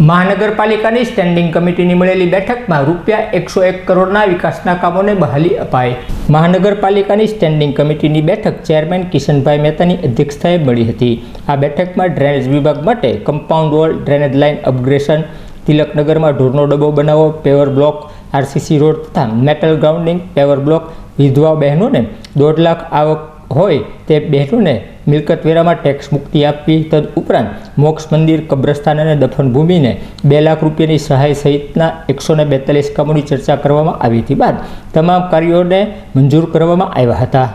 મહાનગરપાલિકાની સ્ટેન્ડિંગ કમિટીની મળેલી બેઠકમાં ₹101 કરોડના વિકાસના કામોને બહાલી અપાઈ। મહાનગરપાલિકાની સ્ટેન્ડિંગ કમિટીની બેઠક ચેરમેન કિશનભાઈ મહેતાની અધ્યક્ષતાએ મળી હતી। આ બેઠકમાં ડ્રેનેજ વિભાગ માટે compound wall, drainage line upgradation, તિલકનગરમાં ઢોરનો ડબ્બો બનાવો, પેવર બ્લોક, આરસીસી રોડ તથા મેટલ ગ્રાઉન્ડિંગ, પેવર બ્લોક, વિધવા બહેનોને 1.5 લાખ આવક હોય તે બહેનોને મિલકત વેરામાં ટેક્સ મુક્તિ આપવી, તદુપરાંત મોક્ષ મંદિર, કબ્રસ્તાન અને દફનભૂમિને 2 લાખ રૂપિયાની સહાય સહિતના 142 કામોની ચર્ચા કરવામાં આવી હતી। બાદ તમામ કાર્યોને મંજૂર કરવામાં આવ્યા હતા।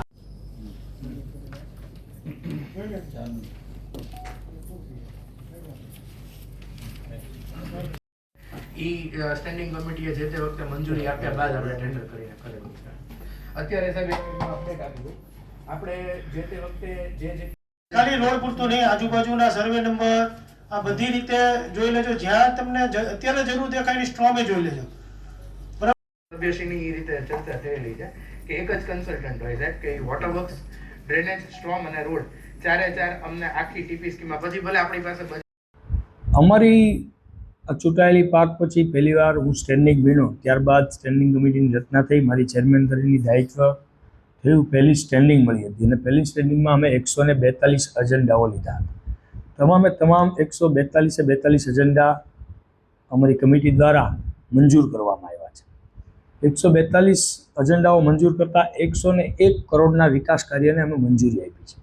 સ્ટેન્ડિંગ કમિટીએ જે તે વખતે મંજૂરી આપ્યા બાદ આપણે ટેન્ડર કરીને કરેલું છે। અત્યારે સાહેબ અપડેટ આપી દઉં, આપણે જે તે વખતે જે ખાલી રોડ પૂરતું નહીં, આજુબાજુના સર્વે નંબર આ બધી રીતે જોઈ લેજો, જ્યાં તમને અત્યારે જરૂર દેખાય એની સ્ટ્રોમે જોઈ લેજો। બરાબર, સભ્યશ્રીની એ રીતે ચર્ચા થયેલી છે કે એક જ કન્સલ્ટન્ટ હોય છે કે વોટર વર્ક્સ, ડ્રેનેજ, સ્ટ્રોમ અને રોડ ચારે ચાર અમને આખી ટીપી સ્કીમમાં પછી ભલે આપણી પાસે અમારી ચૂંટાયેલી પાક પછી પહેલીવાર હું સ્ટેન્ડિંગ બન્યો, ત્યારબાદ સ્ટેન્ડિંગ કમિટીની રચના થઈ, મારી ચેરમેન તરીકેની દાયિત્વ થયું, પહેલી સ્ટેન્ડિંગ મળી હતી અને પહેલી સ્ટેન્ડિંગમાં અમે 142 એજન્ડાઓ લીધા હતા। તમામ 142 એજન્ડા અમારી કમિટી દ્વારા મંજૂર કરવામાં આવ્યા છે। 142 એજન્ડાઓ મંજૂર કરતાં 101 કરોડના વિકાસ કાર્યને અમે મંજૂરી આપી છે।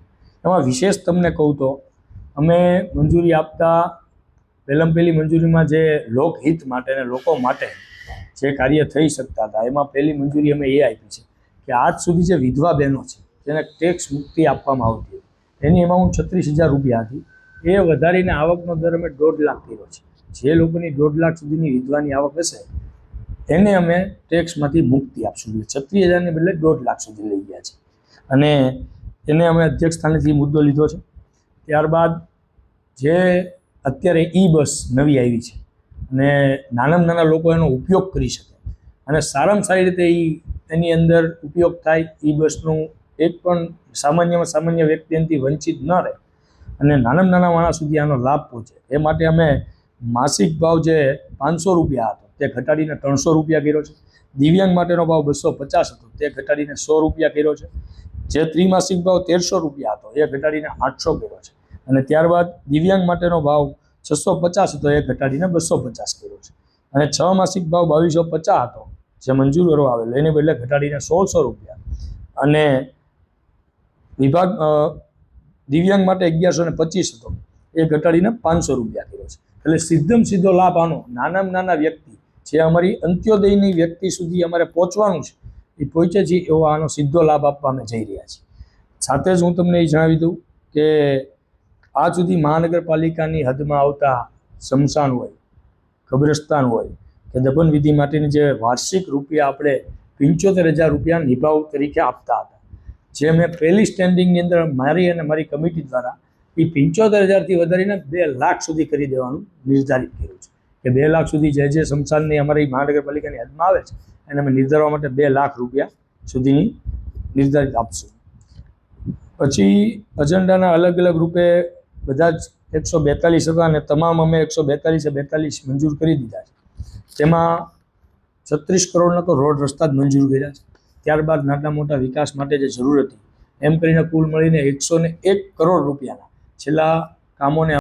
એમાં વિશેષ તમને કહું તો અમે મંજૂરી આપતા પહેલી મંજૂરીમાં જે લોકહિત માટે અને લોકો માટે જે કાર્ય થઈ શકતા હતા એમાં પહેલી મંજૂરી અમે એ આપી છે કે આજ સુધી જે વિધવા બહેનો છે જેને ટેક્સ મુક્તિ આપવામાં આવતી હતી એની એમાઉન્ટ 36,000 રૂપિયા હતી, એ વધારીને આવકનો દર અમે 1.5 લાખ કર્યો છે। જે લોકોની 1.5 લાખ સુધીની વિધવાની આવક હશે એને અમે ટેક્સમાંથી મુક્તિ આપશું, 36,000ને બદલે 1.5 લાખ સુધી લઈ ગયા છે અને એને અમે અધ્યક્ષ સ્થાનેથી મુદ્દો લીધો છે। ત્યારબાદ જે અત્યારે બસ નવી આવી છે અને નાનામાં નાના લોકો એનો ઉપયોગ કરી શકે અને સારામાં સારી રીતે એની અંદર ઉપયોગ થાય, બસનું એક પણ સામાન્યમાં સામાન્ય વ્યક્તિ એનાથી વંચિત ન રહે અને નાનામાં નાના માણસ સુધી આનો લાભ પહોંચે એ માટે અમે માસિક ભાવ જે 500 રૂપિયા હતો તે ઘટાડીને 300 રૂપિયા કર્યો છે। દિવ્યાંગ માટેનો ભાવ 250 હતો તે ઘટાડીને 100 રૂપિયા કર્યો છે। જે ત્રિમાસિક ભાવ 1300 રૂપિયા હતો એ ઘટાડીને 800 કર્યો છે અને ત્યારબાદ દિવ્યાંગ માટેનો ભાવ 650 હતો એ ઘટાડીને 250 કર્યો છે અને 6 માસિક ભાવ 2250 હતો જે મંજૂર કરવા આવેલો એને બદલે ઘટાડીને 1600 રૂપિયા અને વિભાગ દિવ્યાંગ માટે 1125 હતો એ ઘટાડીને 500 રૂપિયા કર્યો છે। એટલે સીધો લાભ આનો નાનામાં નાના વ્યક્તિ જે અમારી અંત્યોદયની વ્યક્તિ સુધી અમારે પહોંચવાનું છે એ પહોંચે છે એવો આનો સીધો લાભ આપવા અમે જઈ રહ્યા છીએ। સાથે જ હું તમને એ જણાવી દઉં કે આજ સુધી મહાનગરપાલિકાની હદમાં આવતા સ્મશાન હોય, કબ્રસ્તાન હોય કે દફન વિધિ માટેની જે વાર્ષિક રૂપિયા આપણે 75,000 રૂપિયા નિભાવ તરીકે આપતા હતા, જે મેં પહેલી સ્ટેન્ડિંગની અંદર મારી અને મારી કમિટી દ્વારા એ 75,000થી વધારીને 2 લાખ સુધી કરી દેવાનું નિર્ધારિત કર્યું છે કે 2 લાખ સુધી જે સ્મશાનની અમારી મહાનગરપાલિકાની હદમાં આવે છે એને અમે નિર્ધારવા માટે 2 લાખ રૂપિયા સુધીની નિર્ધારિત આપશું। પછી એજન્ડાના અલગ અલગ રૂપે બધા જ 142 હતા અને તમામ અમે 142 મંજૂર કરી દીધા છે। તેમાં 36 કરોડના તો રોડ રસ્તા જ મંજૂર કર્યા છે। ત્યારબાદ નાના મોટા વિકાસ માટે જે જરૂર હતી એમ કરીને કુલ મળીને 101 કરોડ રૂપિયાના છેલ્લા કામોને